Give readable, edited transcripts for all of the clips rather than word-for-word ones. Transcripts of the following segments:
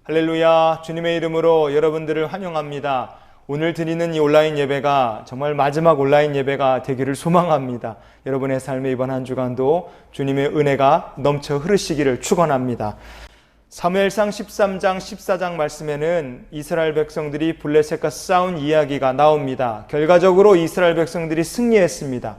할렐루야, 주님의 이름으로 여러분들을 환영합니다. 오늘 드리는 이 온라인 예배가 정말 마지막 온라인 예배가 되기를 소망합니다. 여러분의 삶의 이번 한 주간도 주님의 은혜가 넘쳐 흐르시기를 축원합니다. 사무엘상 13장 14장 말씀에는 이스라엘 백성들이 블레셋과 싸운 이야기가 나옵니다. 결과적으로 이스라엘 백성들이 승리했습니다.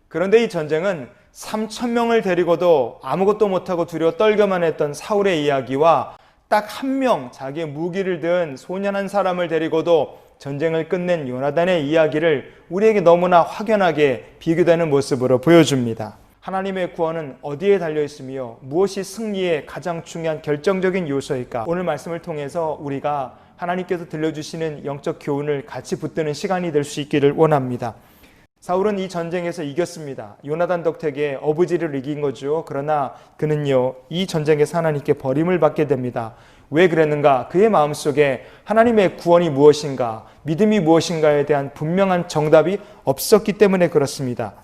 그런데 이 전쟁은 3,000명을 데리고도 아무것도 못하고 두려워 떨겨만 했던 사울의 이야기와 딱 한 명 자기의 무기를 든 소년한 사람을 데리고도 전쟁을 끝낸 요나단의 이야기를 우리에게 너무나 확연하게 비교되는 모습으로 보여줍니다. 하나님의 구원은 어디에 달려 있으며 무엇이 승리의 가장 중요한 결정적인 요소일까? 오늘 말씀을 통해서 우리가 하나님께서 들려주시는 영적 교훈을 같이 붙드는 시간이 될 수 있기를 원합니다. 사울은 이 전쟁에서 이겼습니다. 요나단 덕택에 어부지를 이긴 거죠. 그러나 그는요, 이 전쟁에서 하나님께 버림을 받게 됩니다. 왜 그랬는가? 그의 마음속에 하나님의 구원이 무엇인가, 믿음이 무엇인가에 대한 분명한 정답이 없었기 때문에 그렇습니다.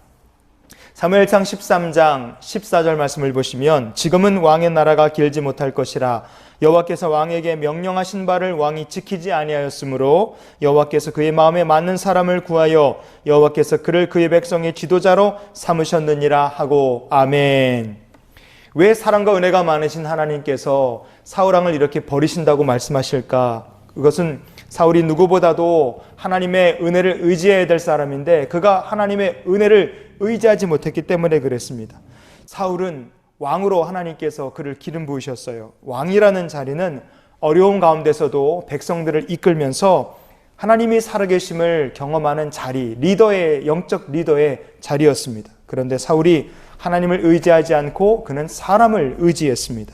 사무엘상 13장 14절 말씀을 보시면 지금은 왕의 나라가 길지 못할 것이라 여호와께서 왕에게 명령하신 바를 왕이 지키지 아니하였으므로 여호와께서 그의 마음에 맞는 사람을 구하여 여호와께서 그를 그의 백성의 지도자로 삼으셨느니라 하고 아멘. 왜 사랑과 은혜가 많으신 하나님께서 사울왕을 이렇게 버리신다고 말씀하실까? 그것은 사울이 누구보다도 하나님의 은혜를 의지해야 될 사람인데 그가 하나님의 은혜를 의지하지 못했기 때문에 그랬습니다. 사울은 왕으로 하나님께서 그를 기름 부으셨어요. 왕이라는 자리는 어려운 가운데서도 백성들을 이끌면서 하나님이 살아계심을 경험하는 자리, 리더의 영적 리더의 자리였습니다. 그런데 사울이 하나님을 의지하지 않고 그는 사람을 의지했습니다.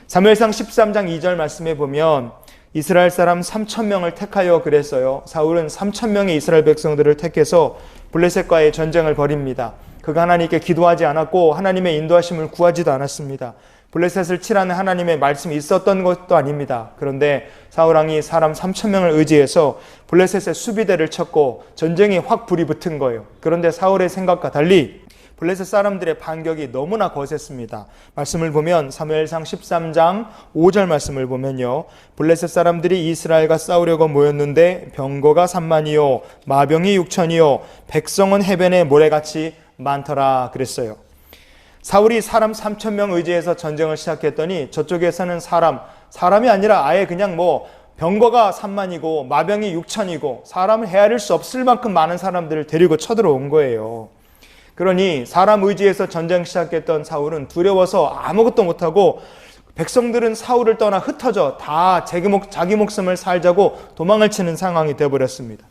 사무엘상 13장 2절 말씀에 보면 이스라엘 사람 3,000명을 택하여 그랬어요. 사울은 3,000명의 이스라엘 백성들을 택해서 블레셋과의 전쟁을 벌입니다. 그가 하나님께 기도하지 않았고 하나님의 인도하심을 구하지도 않았습니다. 블레셋을 치라는 하나님의 말씀이 있었던 것도 아닙니다. 그런데 사울왕이 사람 3,000명을 의지해서 블레셋의 수비대를 쳤고 전쟁이 확 불이 붙은 거예요. 그런데 사울의 생각과 달리 블레셋 사람들의 반격이 너무나 거셌습니다. 말씀을 보면 사무엘상 13장 5절 말씀을 보면요, 블레셋 사람들이 이스라엘과 싸우려고 모였는데 병거가 3만이요 마병이 6천이요 백성은 해변에 모래같이 많더라 그랬어요. 사울이 사람 3,000명 의지해서 전쟁을 시작했더니 저쪽에서는 사람이 아니라 아예 그냥 병거가 3만이고 마병이 6천이고 사람을 헤아릴 수 없을 만큼 많은 사람들을 데리고 쳐들어온 거예요. 그러니 사람 의지해서 전쟁 시작했던 사울은 두려워서 아무것도 못하고 백성들은 사울을 떠나 흩어져 다 자기 목숨을 살자고 도망을 치는 상황이 되어버렸습니다.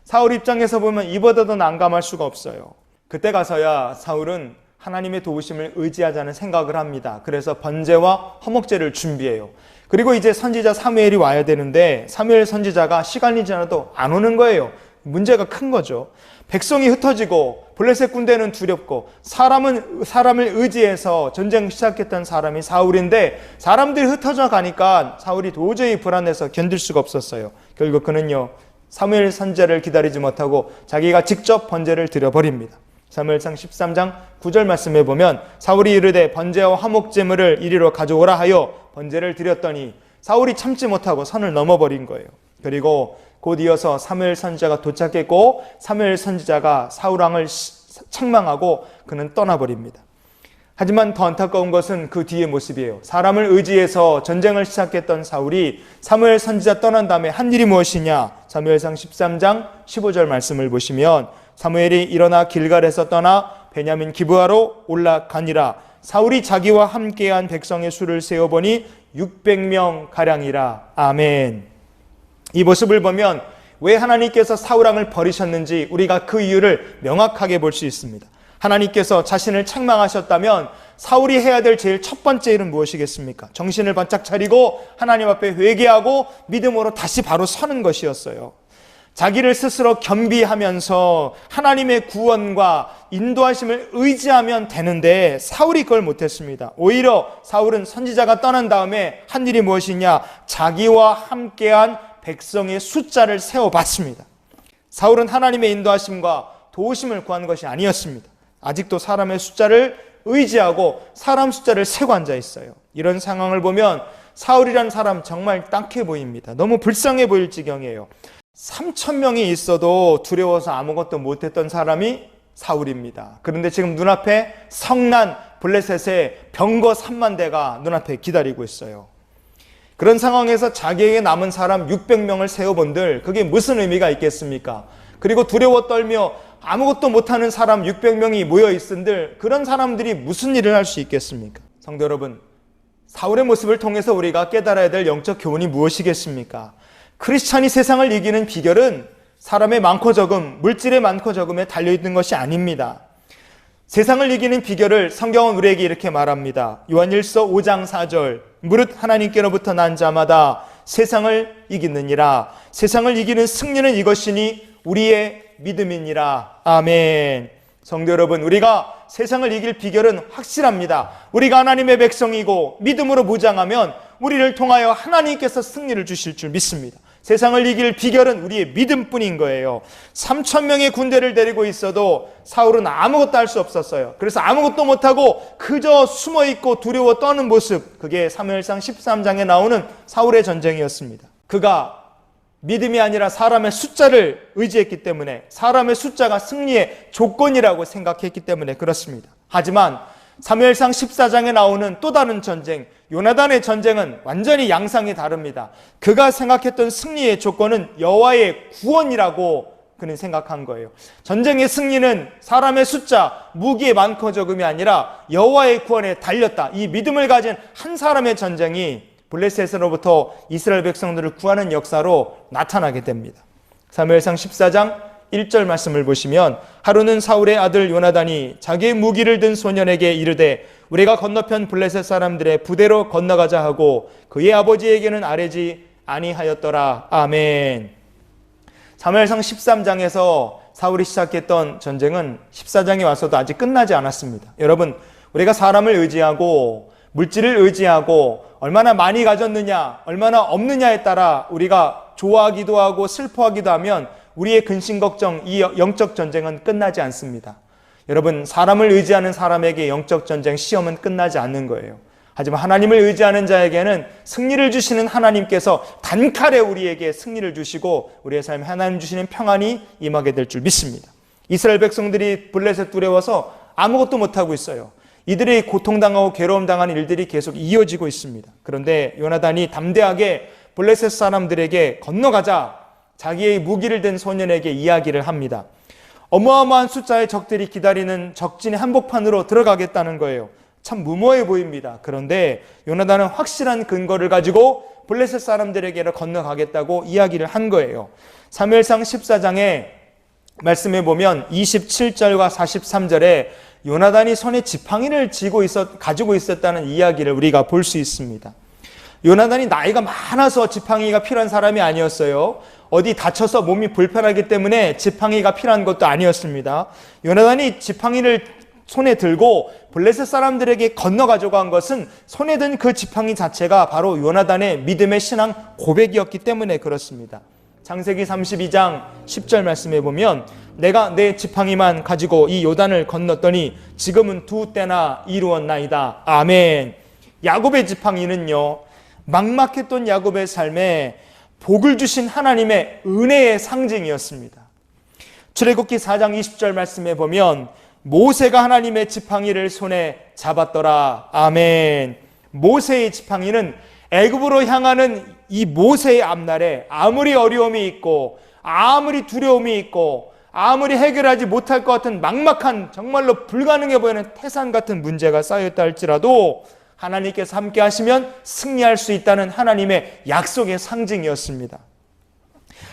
사울 입장에서 보면 이보다 더 난감할 수가 없어요. 그때 가서야 사울은 하나님의 도우심을 의지하자는 생각을 합니다. 그래서 번제와 화목제를 준비해요. 그리고 이제 선지자 사무엘이 와야 되는데 사무엘 선지자가 시간이 지나도 안 오는 거예요. 문제가 큰 거죠. 백성이 흩어지고 블레셋 군대는 두렵고 사람을 의지해서 전쟁 시작했던 사람이 사울인데 사람들이 흩어져 가니까 사울이 도저히 불안해서 견딜 수가 없었어요. 결국 그는요, 사무엘 선지자를 기다리지 못하고 자기가 직접 번제를 드려버립니다. 사무엘상 13장 9절 말씀에 보면 사울이 이르되 번제와 화목제물을 이리로 가져오라 하여 번제를 드렸더니 사울이 참지 못하고 선을 넘어버린 거예요. 그리고 곧 이어서 사무엘 선지자가 도착했고 사무엘 선지자가 사울왕을 책망하고 그는 떠나버립니다. 하지만 더 안타까운 것은 그 뒤의 모습이에요. 사람을 의지해서 전쟁을 시작했던 사울이 사무엘 선지자 떠난 다음에 한 일이 무엇이냐? 사무엘상 13장 15절 말씀을 보시면 사무엘이 일어나 길갈에서 떠나 베냐민 기브아로 올라가니라. 사울이 자기와 함께한 백성의 수를 세어보니 600명 가량이라. 아멘. 이 모습을 보면 왜 하나님께서 사울왕을 버리셨는지 우리가 그 이유를 명확하게 볼 수 있습니다. 하나님께서 자신을 책망하셨다면 사울이 해야 될 제일 첫 번째 일은 무엇이겠습니까? 정신을 바짝 차리고 하나님 앞에 회개하고 믿음으로 다시 바로 서는 것이었어요. 자기를 스스로 겸비하면서 하나님의 구원과 인도하심을 의지하면 되는데 사울이 그걸 못했습니다. 오히려 사울은 선지자가 떠난 다음에 한 일이 무엇이냐? 자기와 함께한 백성의 숫자를 세어봤습니다. 사울은 하나님의 인도하심과 도우심을 구한 것이 아니었습니다. 아직도 사람의 숫자를 의지하고 사람 숫자를 세고 앉아 있어요. 이런 상황을 보면 사울이란 사람 정말 딱해 보입니다. 너무 불쌍해 보일 지경이에요. 3,000명이 있어도 두려워서 아무것도 못했던 사람이 사울입니다. 그런데 지금 눈앞에 성난 블레셋의 병거 3만 대가 눈앞에 기다리고 있어요. 그런 상황에서 자기에게 남은 사람 600명을 세워본들 그게 무슨 의미가 있겠습니까? 그리고 두려워 떨며 아무것도 못하는 사람 600명이 모여 있은들 그런 사람들이 무슨 일을 할 수 있겠습니까? 성도 여러분, 사울의 모습을 통해서 우리가 깨달아야 될 영적 교훈이 무엇이겠습니까? 크리스찬이 세상을 이기는 비결은 사람의 많고 적음, 물질의 많고 적음에 달려있는 것이 아닙니다. 세상을 이기는 비결을 성경은 우리에게 이렇게 말합니다. 요한일서 5장 4절, 무릇 하나님께로부터 난 자마다 세상을 이기느니라. 세상을 이기는 승리는 이것이니 우리의 믿음이니라. 아멘. 성도 여러분, 우리가 세상을 이길 비결은 확실합니다. 우리가 하나님의 백성이고 믿음으로 무장하면 우리를 통하여 하나님께서 승리를 주실 줄 믿습니다. 세상을 이길 비결은 우리의 믿음뿐인 거예요. 3,000명의 군대를 데리고 있어도 사울은 아무것도 할 수 없었어요. 그래서 아무것도 못하고 그저 숨어있고 두려워 떠는 모습, 그게 사무엘상 13장에 나오는 사울의 전쟁이었습니다. 그가 믿음이 아니라 사람의 숫자를 의지했기 때문에, 사람의 숫자가 승리의 조건이라고 생각했기 때문에 그렇습니다. 하지만 사무엘상 14장에 나오는 또 다른 전쟁, 요나단의 전쟁은 완전히 양상이 다릅니다. 그가 생각했던 승리의 조건은 여호와의 구원이라고 그는 생각한 거예요. 전쟁의 승리는 사람의 숫자, 무기의 많고 적음이 아니라 여호와의 구원에 달렸다. 이 믿음을 가진 한 사람의 전쟁이 블레셋으로부터 이스라엘 백성들을 구하는 역사로 나타나게 됩니다. 사무엘상 14장 1절 말씀을 보시면, 하루는 사울의 아들 요나단이 자기의 무기를 든 소년에게 이르되 우리가 건너편 블레셋 사람들의 부대로 건너가자 하고 그의 아버지에게는 아뢰지 아니하였더라. 아멘. 사무엘상 13장에서 사울이 시작했던 전쟁은 14장에 와서도 아직 끝나지 않았습니다. 여러분, 우리가 사람을 의지하고 물질을 의지하고 얼마나 많이 가졌느냐, 얼마나 없느냐에 따라 우리가 좋아하기도 하고 슬퍼하기도 하면 우리의 근심 걱정, 이 영적 전쟁은 끝나지 않습니다. 여러분, 사람을 의지하는 사람에게 영적 전쟁 시험은 끝나지 않는 거예요. 하지만 하나님을 의지하는 자에게는 승리를 주시는 하나님께서 단칼에 우리에게 승리를 주시고 우리의 삶에 하나님 주시는 평안이 임하게 될 줄 믿습니다. 이스라엘 백성들이 블레셋 두려워서 아무것도 못하고 있어요. 이들이 고통당하고 괴로움당하는 일들이 계속 이어지고 있습니다. 그런데 요나단이 담대하게 블레셋 사람들에게 건너가자 자기의 무기를 든 소년에게 이야기를 합니다. 어마어마한 숫자의 적들이 기다리는 적진의 한복판으로 들어가겠다는 거예요. 참 무모해 보입니다. 그런데 요나단은 확실한 근거를 가지고 블레셋 사람들에게 건너가겠다고 이야기를 한 거예요. 사무엘상 14장에 말씀해 보면 27절과 43절에 요나단이 손에 지팡이를 가지고 있었다는 이야기를 우리가 볼 수 있습니다. 요나단이 나이가 많아서 지팡이가 필요한 사람이 아니었어요. 어디 다쳐서 몸이 불편하기 때문에 지팡이가 필요한 것도 아니었습니다. 요나단이 지팡이를 손에 들고 블레셋 사람들에게 건너가자고 한 것은 손에 든 그 지팡이 자체가 바로 요나단의 믿음의 신앙 고백이었기 때문에 그렇습니다. 창세기 32장 10절 말씀해 보면, 내가 내 지팡이만 가지고 이 요단을 건넜더니 지금은 2때나 이루었나이다. 아멘. 야곱의 지팡이는요, 막막했던 야곱의 삶에 복을 주신 하나님의 은혜의 상징이었습니다. 출애굽기 4장 20절 말씀해 보면, 모세가 하나님의 지팡이를 손에 잡았더라. 아멘. 모세의 지팡이는 애굽으로 향하는 이 모세의 앞날에 아무리 어려움이 있고 아무리 두려움이 있고 아무리 해결하지 못할 것 같은 막막한, 정말로 불가능해 보이는 태산 같은 문제가 쌓여있다 할지라도 하나님께서 함께 하시면 승리할 수 있다는 하나님의 약속의 상징이었습니다.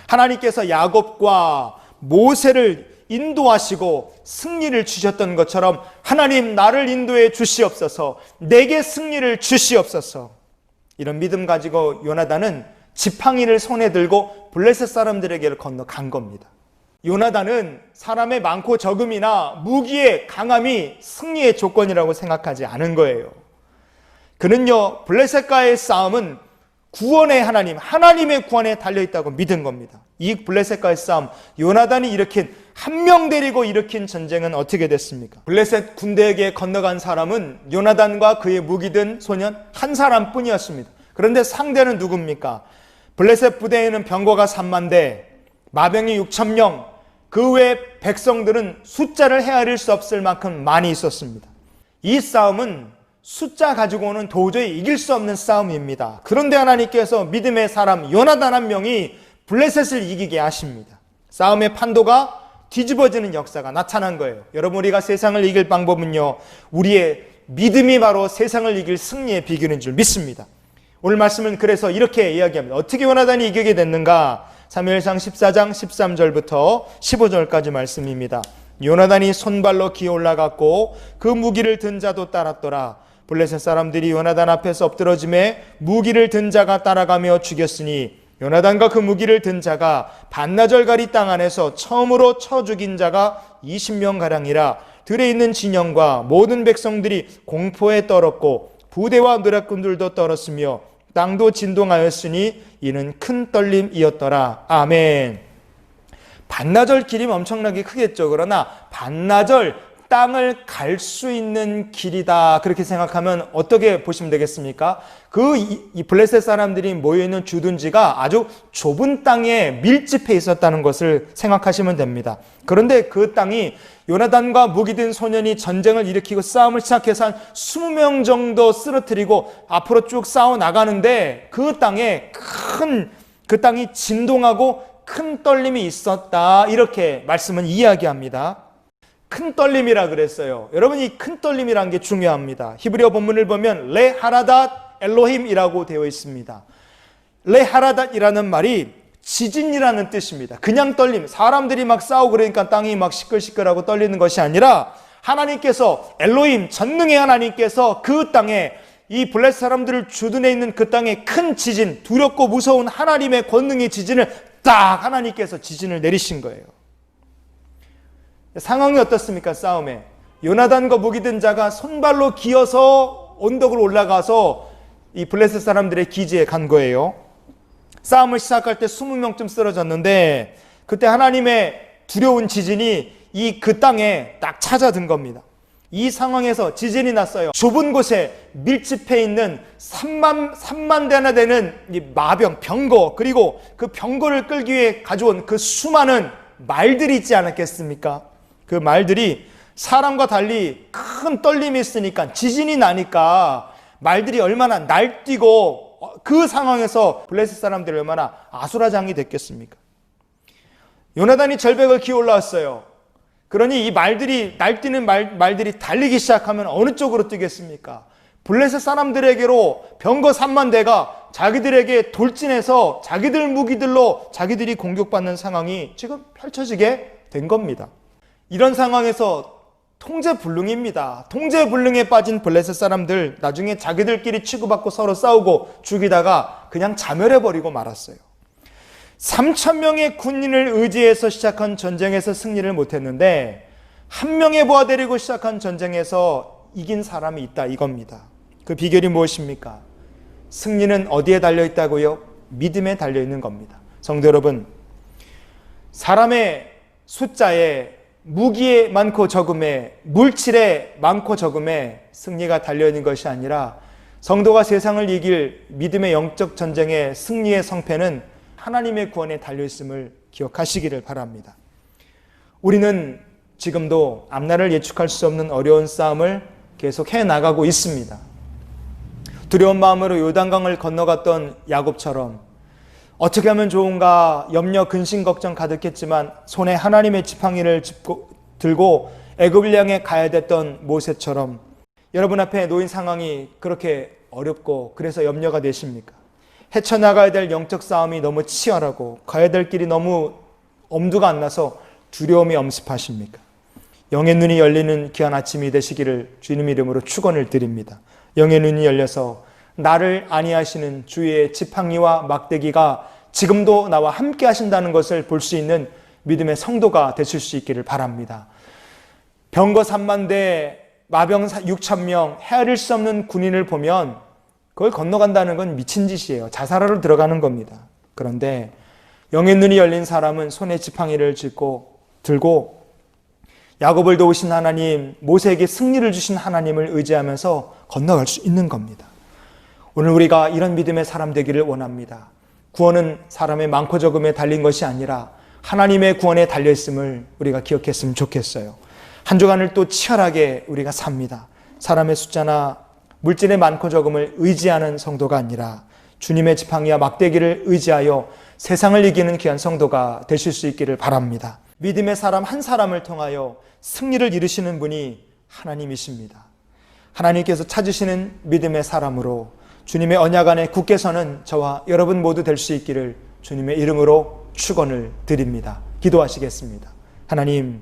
하나님께서 야곱과 모세를 인도하시고 승리를 주셨던 것처럼 하나님, 나를 인도해 주시옵소서, 내게 승리를 주시옵소서. 이런 믿음 가지고 요나단은 지팡이를 손에 들고 블레셋 사람들에게 건너간 겁니다. 요나단은 사람의 많고 적음이나 무기의 강함이 승리의 조건이라고 생각하지 않은 거예요. 그는요, 블레셋과의 싸움은 구원의 하나님, 하나님의 구원에 달려있다고 믿은 겁니다. 이 블레셋과의 싸움, 요나단이 일으킨, 한 명 데리고 일으킨 전쟁은 어떻게 됐습니까? 블레셋 군대에게 건너간 사람은 요나단과 그의 무기 든 소년 한 사람뿐이었습니다. 그런데 상대는 누굽니까? 블레셋 부대에는 병거가 3만 대, 마병이 6천 명, 그 외 백성들은 숫자를 헤아릴 수 없을 만큼 많이 있었습니다. 이 싸움은 숫자 가지고는 도저히 이길 수 없는 싸움입니다. 그런데 하나님께서 믿음의 사람 요나단 한 명이 블레셋을 이기게 하십니다. 싸움의 판도가 뒤집어지는 역사가 나타난 거예요. 여러분, 우리가 세상을 이길 방법은요, 우리의 믿음이 바로 세상을 이길 승리의 비결인 줄 믿습니다. 오늘 말씀은 그래서 이렇게 이야기합니다. 어떻게 요나단이 이기게 됐는가? 사무엘상 14장 13절부터 15절까지 말씀입니다. 요나단이 손발로 기어 올라갔고 그 무기를 든 자도 따랐더라. 블레셋 사람들이 요나단 앞에서 엎드러짐에 무기를 든 자가 따라가며 죽였으니 요나단과 그 무기를 든 자가 반나절가리 땅 안에서 처음으로 쳐 죽인 자가 20명가량이라. 들에 있는 진영과 모든 백성들이 공포에 떨었고 부대와 노략군들도 떨었으며 땅도 진동하였으니 이는 큰 떨림이었더라. 아멘. 반나절 길이면 엄청나게 크겠죠. 그러나 반나절 땅을 갈 수 있는 길이다, 그렇게 생각하면 어떻게 보시면 되겠습니까? 이 블레셋 사람들이 모여있는 주둔지가 아주 좁은 땅에 밀집해 있었다는 것을 생각하시면 됩니다. 그런데 그 땅이 요나단과 무기든 소년이 전쟁을 일으키고 싸움을 시작해서 한 20명 정도 쓰러뜨리고 앞으로 쭉 싸워 나가는데 그 땅이 진동하고 큰 떨림이 있었다, 이렇게 말씀은 이야기합니다. 큰 떨림이라 그랬어요. 여러분, 이 큰 떨림이라는 게 중요합니다. 히브리어 본문을 보면 레하라닷 엘로힘이라고 되어 있습니다. 레하라닷이라는 말이 지진이라는 뜻입니다. 그냥 떨림, 사람들이 막 싸우고 그러니까 땅이 막 시끌시끌하고 떨리는 것이 아니라 하나님께서, 엘로힘, 전능의 하나님께서 그 땅에, 이 블레셋 사람들을 주둔해 있는 그 땅에 큰 지진, 두렵고 무서운 하나님의 권능의 지진을 딱 하나님께서 지진을 내리신 거예요. 상황이 어떻습니까? 싸움에 요나단과 무기든 자가 손발로 기어서 언덕을 올라가서 이 블레셋 사람들의 기지에 간 거예요. 싸움을 시작할 때 20명쯤 쓰러졌는데 그때 하나님의 두려운 지진이 그 땅에 딱 찾아든 겁니다. 이 상황에서 지진이 났어요. 좁은 곳에 밀집해 있는 3만 대나 되는 이 마병, 병거, 그리고 그 병거를 끌기 위해 가져온 그 수많은 말들이 있지 않았겠습니까? 그 말들이 사람과 달리 큰 떨림이 있으니까, 지진이 나니까 말들이 얼마나 날뛰고 그 상황에서 블레셋 사람들이 얼마나 아수라장이 됐겠습니까? 요나단이 절벽을 기어 올라왔어요. 그러니 이 말들이, 날뛰는 말들이 달리기 시작하면 어느 쪽으로 뛰겠습니까? 블레셋 사람들에게로 병거 3만 대가 자기들에게 돌진해서 자기들 무기들로 자기들이 공격받는 상황이 지금 펼쳐지게 된 겁니다. 이런 상황에서 통제불능입니다. 통제불능에 빠진 블레셋 사람들, 나중에 자기들끼리 치고받고 서로 싸우고 죽이다가 그냥 자멸해버리고 말았어요. 3,000명의 군인을 의지해서 시작한 전쟁에서 승리를 못했는데 한 명의 부하 데리고 시작한 전쟁에서 이긴 사람이 있다, 이겁니다. 그 비결이 무엇입니까? 승리는 어디에 달려있다고요? 믿음에 달려있는 겁니다. 성도 여러분, 사람의 숫자에, 무기에 많고 적음에, 물질에 많고 적음에 승리가 달려있는 것이 아니라 성도가 세상을 이길 믿음의 영적 전쟁의 승리의 성패는 하나님의 구원에 달려있음을 기억하시기를 바랍니다. 우리는 지금도 앞날을 예측할 수 없는 어려운 싸움을 계속 해나가고 있습니다. 두려운 마음으로 요단강을 건너갔던 야곱처럼 어떻게 하면 좋은가 염려, 근심, 걱정 가득했지만 손에 하나님의 지팡이를 들고 애굽을 향해 가야 됐던 모세처럼 여러분 앞에 놓인 상황이 그렇게 어렵고 그래서 염려가 되십니까? 헤쳐나가야 될 영적 싸움이 너무 치열하고 가야 될 길이 너무 엄두가 안 나서 두려움이 엄습하십니까? 영의 눈이 열리는 귀한 아침이 되시기를 주님 이름으로 축원을 드립니다. 영의 눈이 열려서 나를 안위하시는 주의 지팡이와 막대기가 지금도 나와 함께 하신다는 것을 볼 수 있는 믿음의 성도가 되실 수 있기를 바랍니다. 병거 3만 대, 마병 6천 명, 헤아릴 수 없는 군인을 보면 그걸 건너간다는 건 미친 짓이에요. 자살하러 들어가는 겁니다. 그런데 영의 눈이 열린 사람은 손에 지팡이를 들고 야곱을 도우신 하나님, 모세에게 승리를 주신 하나님을 의지하면서 건너갈 수 있는 겁니다. 오늘 우리가 이런 믿음의 사람 되기를 원합니다. 구원은 사람의 많고 적음에 달린 것이 아니라 하나님의 구원에 달려있음을 우리가 기억했으면 좋겠어요. 한 주간을 또 치열하게 우리가 삽니다. 사람의 숫자나 물질의 많고 적음을 의지하는 성도가 아니라 주님의 지팡이와 막대기를 의지하여 세상을 이기는 귀한 성도가 되실 수 있기를 바랍니다. 믿음의 사람 한 사람을 통하여 승리를 이루시는 분이 하나님이십니다. 하나님께서 찾으시는 믿음의 사람으로 주님의 언약 안에 굳게 서는 저와 여러분 모두 될 수 있기를 주님의 이름으로 축원을 드립니다. 기도하시겠습니다. 하나님,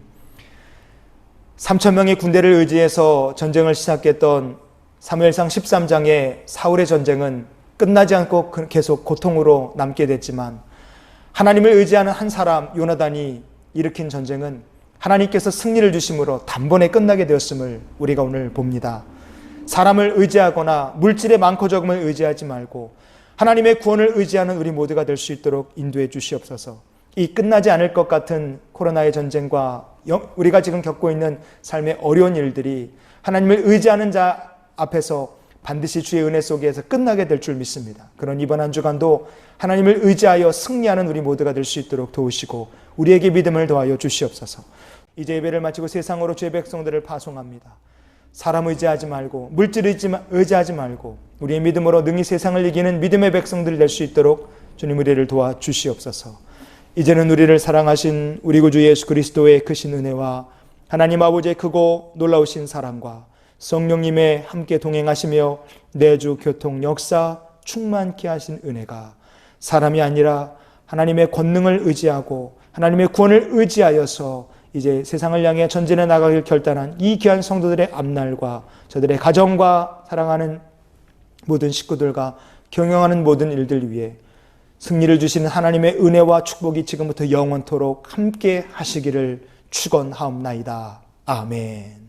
3,000명의 군대를 의지해서 전쟁을 시작했던 사무엘상 13장의 사울의 전쟁은 끝나지 않고 계속 고통으로 남게 됐지만 하나님을 의지하는 한 사람 요나단이 일으킨 전쟁은 하나님께서 승리를 주심으로 단번에 끝나게 되었음을 우리가 오늘 봅니다. 사람을 의지하거나 물질의 많고 적음을 의지하지 말고 하나님의 구원을 의지하는 우리 모두가 될 수 있도록 인도해 주시옵소서. 이 끝나지 않을 것 같은 코로나의 전쟁과 우리가 지금 겪고 있는 삶의 어려운 일들이 하나님을 의지하는 자 앞에서 반드시 주의 은혜 속에서 끝나게 될 줄 믿습니다. 그런 이번 한 주간도 하나님을 의지하여 승리하는 우리 모두가 될 수 있도록 도우시고 우리에게 믿음을 더하여 주시옵소서. 이제 예배를 마치고 세상으로 주의 백성들을 파송합니다. 사람 의지하지 말고 물질 의지하지 말고 우리의 믿음으로 능히 세상을 이기는 믿음의 백성들이 될 수 있도록 주님 우리를 도와주시옵소서. 이제는 우리를 사랑하신 우리 구주 예수 그리스도의 크신 은혜와 하나님 아버지의 크고 놀라우신 사랑과 성령님의 함께 동행하시며 내주 교통 역사 충만케 하신 은혜가 사람이 아니라 하나님의 권능을 의지하고 하나님의 구원을 의지하여서 이제 세상을 향해 전진해 나가길 결단한 이 귀한 성도들의 앞날과 저들의 가정과 사랑하는 모든 식구들과 경영하는 모든 일들 위해 승리를 주시는 하나님의 은혜와 축복이 지금부터 영원토록 함께 하시기를 축원하옵나이다. 아멘.